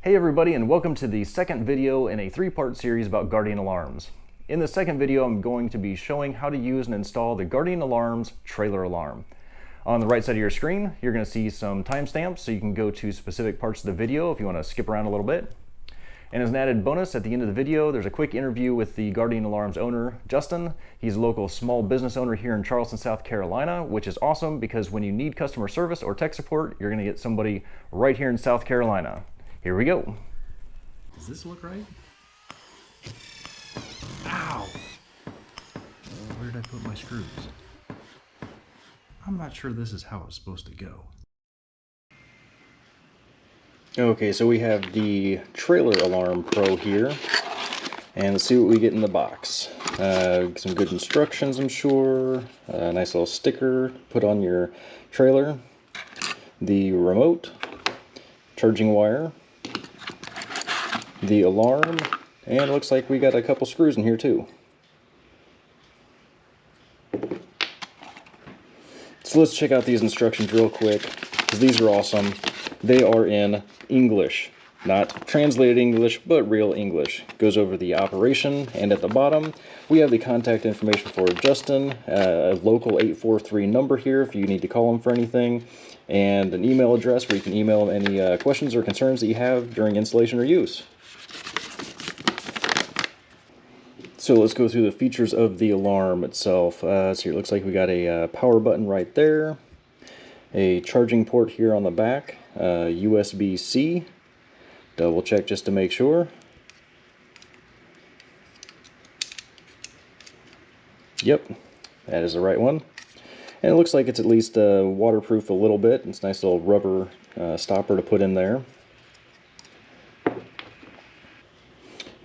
Hey everybody, and welcome to the second video in a three-part series about Guardian alarms. In the second video, I'm going to be showing how to use and install the Guardian Alarms trailer alarm. On the right side of your screen, you're going to see some timestamps so you can go to specific parts of the video if you want to skip around a little bit. And as an added bonus, at the end of the video, there's a quick interview with the Guardian Alarms owner, Justin. He's a local small business owner here in Charleston, South Carolina, which is awesome because when you need customer service or tech support, you're going to get somebody right here in South Carolina. Here we go. Does this look right? Ow! Where did I put my screws? I'm not sure this is how it's supposed to go. Okay, so we have the Trailer Alarm Pro here, and let's see what we get in the box. Some good instructions, I'm sure. A nice little sticker to put on your trailer. The remote, charging wire, the alarm, and it looks like we got a couple screws in here too. So let's check out these instructions real quick, because these are awesome. They are in English, not translated English, but real English. Goes over the operation, and at the bottom we have the contact information for Justin, a local 843 number here if you need to call him for anything, and an email address where you can email him any questions or concerns that you have during installation or use. So let's go through the features of the alarm itself. So it looks like we got a power button right there, a charging port here on the back, USB-C, double check just to make sure. Yep, that is the right one. And it looks like it's at least waterproof a little bit. It's a nice little rubber stopper to put in there.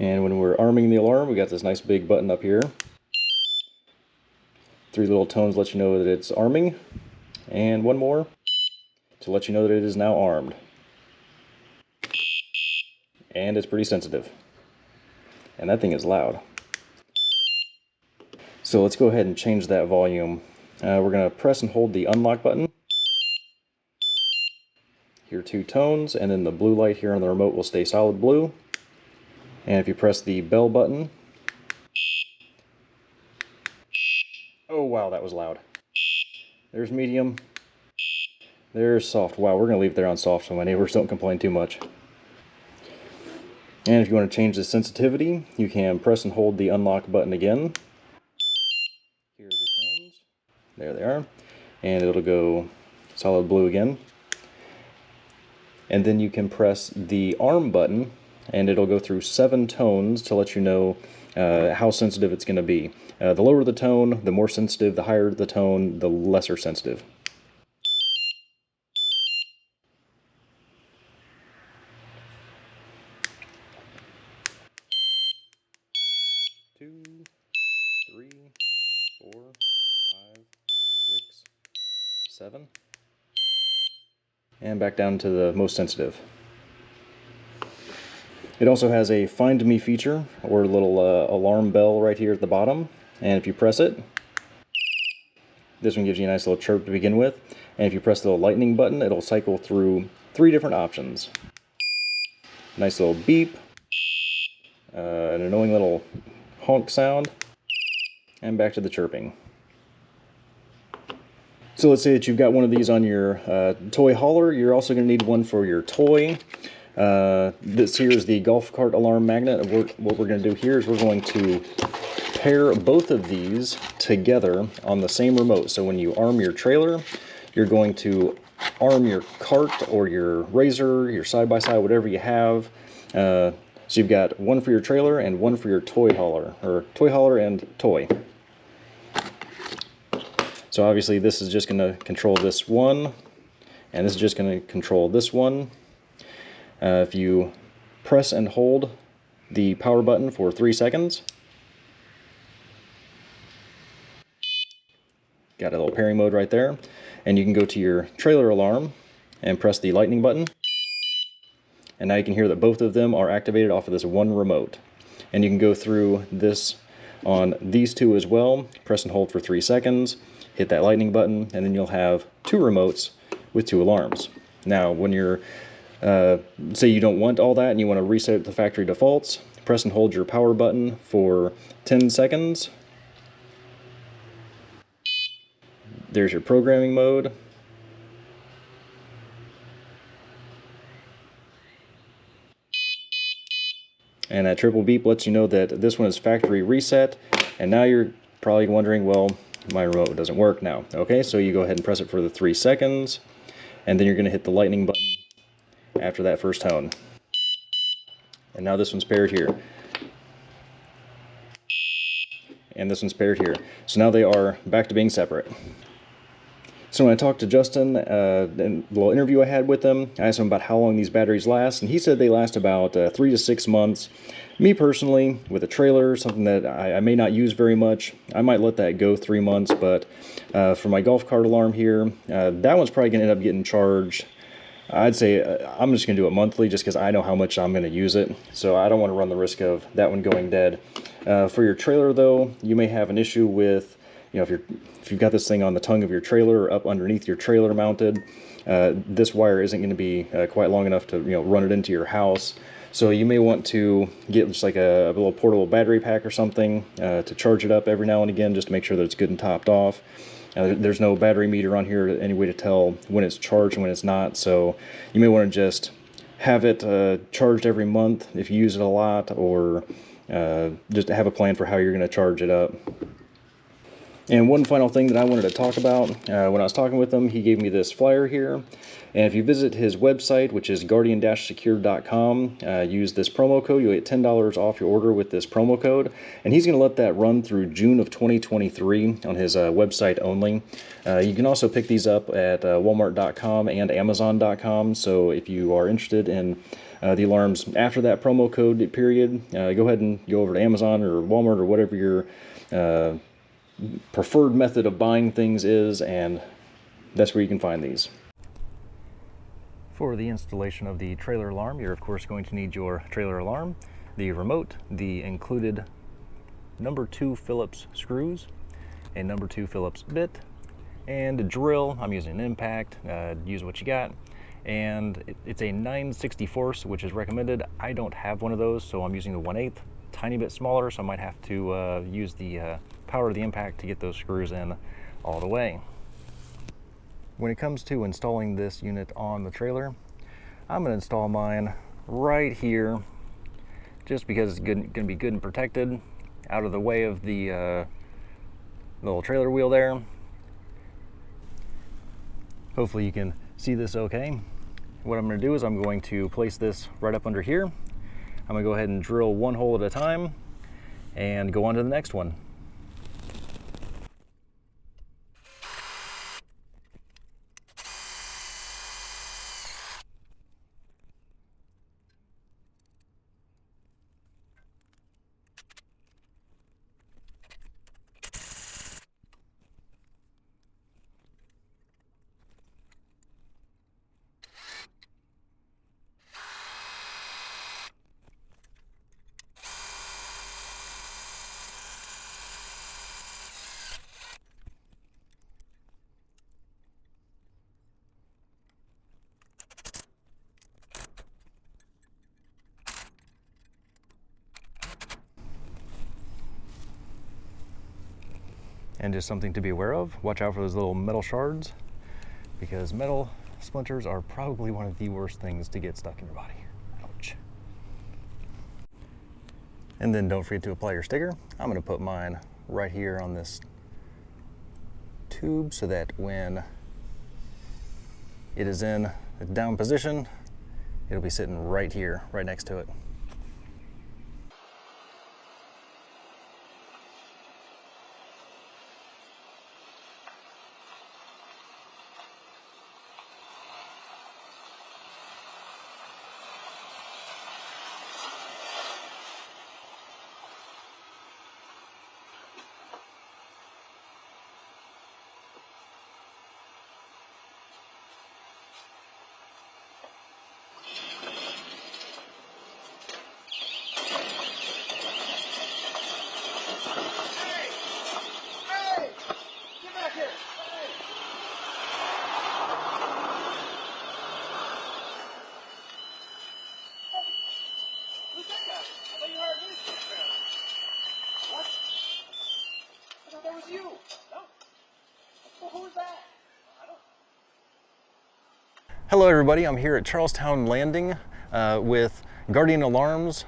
And when we're arming the alarm, we got this nice big button up here. 3 little tones let you know that it's arming, and one more to let you know that it is now armed. And it's pretty sensitive. And that thing is loud. So let's go ahead and change that volume. We're going to press and hold the unlock button. Here are 2 tones, and then the blue light here on the remote will stay solid blue. And if you press the bell button, oh wow, that was loud. There's medium, there's soft. Wow, we're going to leave it there on soft so my neighbors don't complain too much. And if you want to change the sensitivity, you can press and hold the unlock button again. Here are the tones. There they are. And it'll go solid blue again. And then you can press the arm button, and it'll go through 7 tones to let you know how sensitive it's going to be. The lower the tone, the more sensitive. The higher the tone, the lesser sensitive. Two, 3, 4, 5, 6, 7. And back down to the most sensitive. It also has a Find Me feature, or a little alarm bell right here at the bottom. And if you press it, this one gives you a nice little chirp to begin with. And if you press the little lightning button, it'll cycle through 3 different options. Nice little beep, an annoying little honk sound, and back to the chirping. So let's say that you've got one of these on your toy hauler. You're also going to need one for your toy. This here is the golf cart alarm magnet. What we're going to do here is we're going to pair both of these together on the same remote. So when you arm your trailer, you're going to arm your cart or your razor, your side-by-side, whatever you have. So you've got one for your trailer and one for your toy hauler, or toy hauler and toy. So obviously this is just going to control this one, and this is just going to control this one. If you press and hold the power button for 3 seconds, got a little pairing mode right there, and you can go to your trailer alarm and press the lightning button, and now you can hear that both of them are activated off of this one remote. And you can go through this on these 2 as well, press and hold for 3 seconds, hit that lightning button, and then you'll have 2 remotes with 2 alarms. Now when you're say you don't want all that and you want to reset it to factory defaults, press and hold your power button for 10 seconds. There's your programming mode. And that triple beep lets you know that this one is factory reset. And now you're probably wondering, well, my remote doesn't work now. Okay, so you go ahead and press it for the 3 seconds, and then you're going to hit the lightning button after that first tone. And now this one's paired here. And this one's paired here. So now they are back to being separate. So when I talked to Justin, in the little interview I had with him, I asked him about how long these batteries last, and he said they last about 3 to 6 months. Me personally, with a trailer, something that I may not use very much, I might let that go 3 months, but for my golf cart alarm here, that one's probably going to end up getting charged. I'd say I'm just going to do it monthly just because I know how much I'm going to use it, so I don't want to run the risk of that one going dead. For your trailer though, you may have an issue with, you know, if you've got this thing on the tongue of your trailer or up underneath your trailer mounted, this wire isn't going to be quite long enough to, you know, run it into your house. So you may want to get just like a little portable battery pack or something to charge it up every now and again, just to make sure that it's good and topped off. There's no battery meter on here, any way to tell when it's charged and when it's not, so you may want to just have it charged every month if you use it a lot, or just have a plan for how you're going to charge it up. And one final thing that I wanted to talk about, when I was talking with him, he gave me this flyer here. And if you visit his website, which is guardian-secure.com, use this promo code, you'll get $10 off your order with this promo code. And he's going to let that run through June of 2023 on his website only. You can also pick these up at walmart.com and amazon.com. So if you are interested in the alarms after that promo code period, go ahead and go over to Amazon or Walmart or whatever your preferred method of buying things is, and that's where you can find these. For the installation of the trailer alarm, you're of course going to need your trailer alarm, the remote, the included number 2 Phillips screws, a number 2 Phillips bit, and a drill. I'm using an impact, use what you got. And it's a 9/64, which is recommended. I don't have one of those, so I'm using the 1/8, tiny bit smaller, so I might have to use the power of the impact to get those screws in all the way. When it comes to installing this unit on the trailer, I'm going to install mine right here, just because it's going to be good and protected, out of the way of the little trailer wheel there. Hopefully you can see this okay. What I'm going to do is I'm going to place this right up under here. I'm going to go ahead and drill one hole at a time and go on to the next one. And just something to be aware of, watch out for those little metal shards, because metal splinters are probably one of the worst things to get stuck in your body. Ouch. And then don't forget to apply your sticker. I'm going to put mine right here on this tube so that when it is in a down position, it'll be sitting right here, right next to it. that's you. No. Well, who is that? I don't. Hello everybody, I'm here at Charlestown Landing with Guardian Alarms,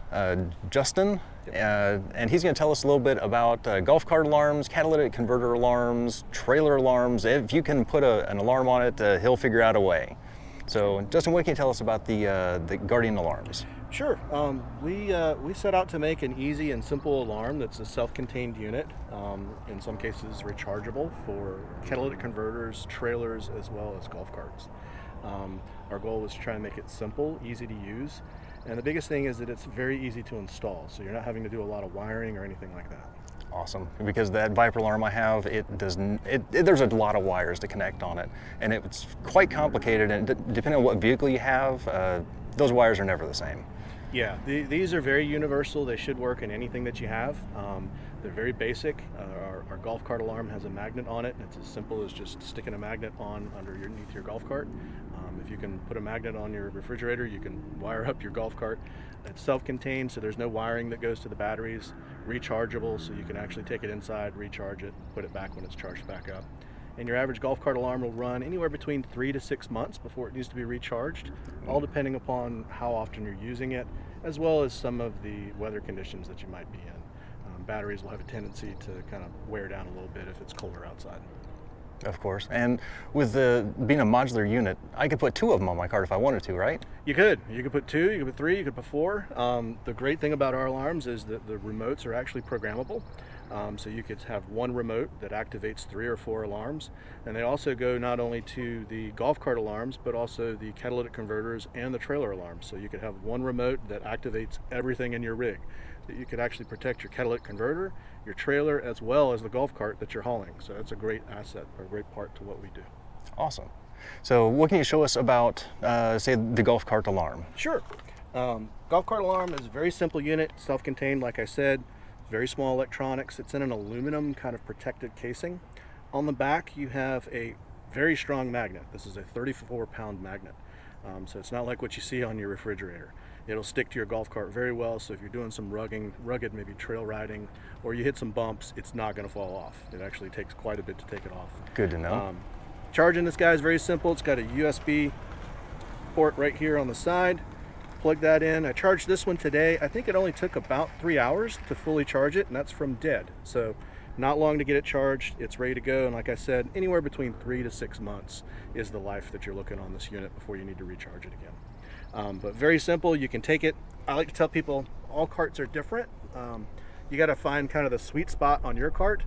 Justin, and he's going to tell us a little bit about golf cart alarms, catalytic converter alarms, trailer alarms. If you can put an alarm on it, he'll figure out a way. So Justin, what can you tell us about the Guardian Alarms? Sure. We set out to make an easy and simple alarm that's a self-contained unit, in some cases rechargeable for catalytic converters, trailers, as well as golf carts. Our goal was to try and make it simple, easy to use, and the biggest thing is that it's very easy to install, so you're not having to do a lot of wiring or anything like that. Awesome, because that Viper alarm I have, there's a lot of wires to connect on it, and it's quite complicated, and depending on what vehicle you have, those wires are never the same. Yeah, these are very universal. They should work in anything that you have. They're very basic. Our golf cart alarm has a magnet on it, and it's as simple as just sticking a magnet on underneath your golf cart. If you can put a magnet on your refrigerator, you can wire up your golf cart. It's self-contained, so there's no wiring that goes to the batteries. Rechargeable, so you can actually take it inside, recharge it, put it back when it's charged back up. And your average golf cart alarm will run anywhere between 3 to 6 months before it needs to be recharged, all depending upon how often you're using it, as well as some of the weather conditions that you might be in. Batteries will have a tendency to kind of wear down a little bit if it's colder outside. Of course, and with being a modular unit, I could put 2 of them on my cart if I wanted to, right? You could put 2, you could put 3, you could put 4. The great thing about our alarms is that the remotes are actually programmable. So you could have one remote that activates 3 or 4 alarms, and they also go not only to the golf cart alarms, but also the catalytic converters and the trailer alarms. So you could have one remote that activates everything in your rig. So you could actually protect your catalytic converter, your trailer, as well as the golf cart that you're hauling. So that's a great asset, or a great part to what we do. Awesome. So what can you show us about, say, the golf cart alarm? Sure. Golf cart alarm is a very simple unit, self-contained, like I said. Very small electronics. It's in an aluminum kind of protected casing. On the back you have a very strong magnet. This is a 34-pound magnet. So it's not like what you see on your refrigerator. It'll stick to your golf cart very well, so if you're doing some rugged maybe trail riding, or you hit some bumps, it's not going to fall off. It actually takes quite a bit to take it off. Good to know. Charging this guy is very simple. It's got a USB port right here on the side. Plug that in. I charged this one today. I think it only took about 3 hours to fully charge it, and that's from dead. So not long to get it charged. It's ready to go, and like I said, anywhere between 3 to 6 months is the life that you're looking on this unit before you need to recharge it again. But very simple. You can take it. I like to tell people all carts are different. You got to find kind of the sweet spot on your cart,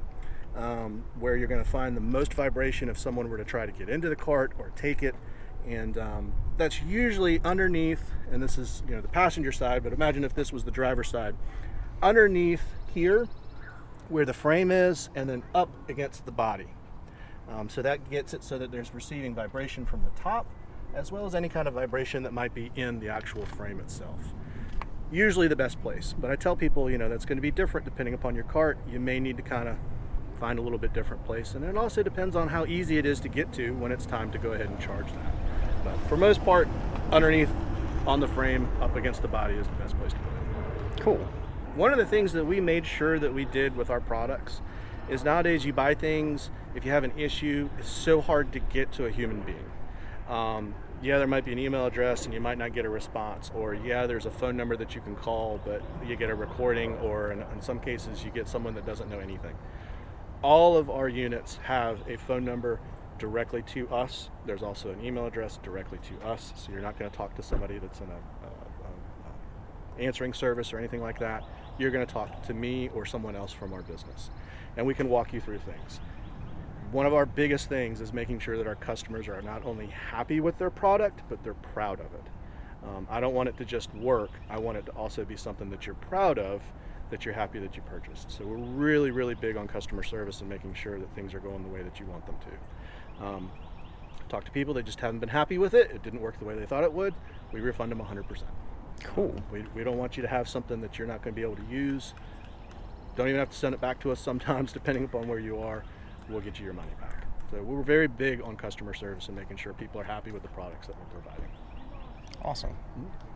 where you're going to find the most vibration if someone were to try to get into the cart or take it. And that's usually underneath, and this is the passenger side, but imagine if this was the driver's side, underneath here where the frame is, and then up against the body. So that gets it so that there's receiving vibration from the top, as well as any kind of vibration that might be in the actual frame itself. Usually the best place, but I tell people that's going to be different depending upon your cart. You may need to kind of find a little bit different place, and it also depends on how easy it is to get to when it's time to go ahead and charge that. But for most part, underneath on the frame, up against the body is the best place to put it. Cool. One of the things that we made sure that we did with our products is nowadays you buy things, if you have an issue, it's so hard to get to a human being. Yeah, there might be an email address and you might not get a response, or yeah, there's a phone number that you can call, but you get a recording, or in some cases you get someone that doesn't know anything. All of our units have a phone number directly to us. There's also an email address directly to us, so you're not going to talk to somebody that's in a answering service or anything like that. You're going to talk to me or someone else from our business, and we can walk you through things. One of our biggest things is making sure that our customers are not only happy with their product, but they're proud of it. I don't want it to just work. I want it to also be something that you're proud of, that you're happy that you purchased. So we're really, really big on customer service and making sure that things are going the way that you want them to. Talk to people that just haven't been happy with it. It didn't work the way they thought it would. We refund them 100%. Cool. We don't want you to have something that you're not going to be able to use. Don't even have to send it back to us sometimes, depending upon where you are. We'll get you your money back. So we're very big on customer service and making sure people are happy with the products that we're providing. Awesome. Mm-hmm.